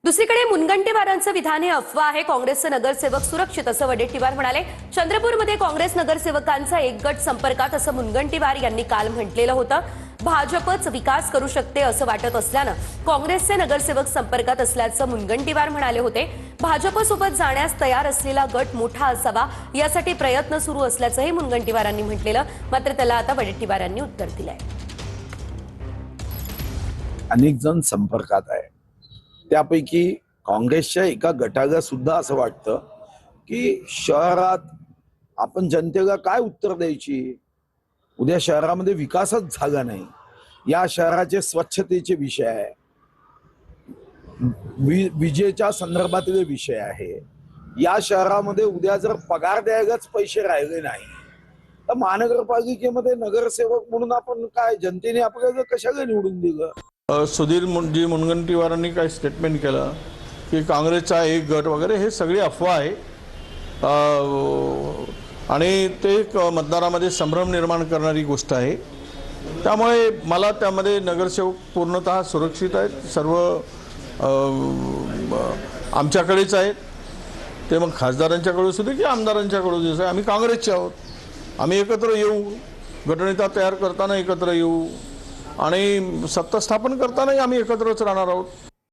दुसरीकडे मुनगंटीवारांचं विधान हे अफवा आहे, काँग्रेसचे नगरसेवक सुरक्षित असं वडेट्टीवार म्हणाले। चंद्रपूरमध्ये काँग्रेस नगरसेवकांचा एक गट संपर्कात असं मुनगंटीवार यांनी काल म्हटलेलं होतं। भाजपच विकास करू शकते असं वाटत असल्यानं काँग्रेसचे नगरसेवक संपर्कात असल्याचं मुनगंटीवार म्हणाले होते। भाजपसोबत जाण्यास तयार असलेला गट मोठा असावा यासाठी प्रयत्न सुरू असल्याचंही मुनगंटीवारांनी म्हटलेलं, मात्र त्याला आता वडेट्टीवारांनी उत्तर दिलंय। अनेक जण संपर्कात आहे, त्यापैकी काँग्रेसच्या एका गटाला सुद्धा असं वाटतं की शहरात आपण जनतेला काय उत्तर द्यायची। उद्या शहरामध्ये विकासच झाला नाही, या शहराचे स्वच्छतेचे विषय आहे, विजेच्या संदर्भातले विषय आहे। या शहरामध्ये उद्या जर पगार द्यायलाच पैसे राहिले नाही तर महानगरपालिकेमध्ये नगरसेवक म्हणून आपण काय, जनतेने आपल्याला कशाला निवडून दिलं। सुधीर मुनगंटीवारांनी काय स्टेटमेंट केलं की काँग्रेसचा एक गट वगैरे, हे सगळी अफवा आहे आणि ते एक मतदारामध्ये संभ्रम निर्माण करणारी गोष्ट आहे। त्यामुळे मला त्यामध्ये नगरसेवक पूर्णतः सुरक्षित आहेत, सर्व आमच्याकडेच आहेत। ते मग खासदारांच्याकडे असू दे की आमदारांच्याकडे असू दे, आम्ही काँग्रेसचे आहोत। आम्ही एकत्र येऊ, गटनेता तयार करताना एकत्र येऊ आणि सत्ता स्थापन करतानाही आम्ही एकत्रच राहणार आहोत।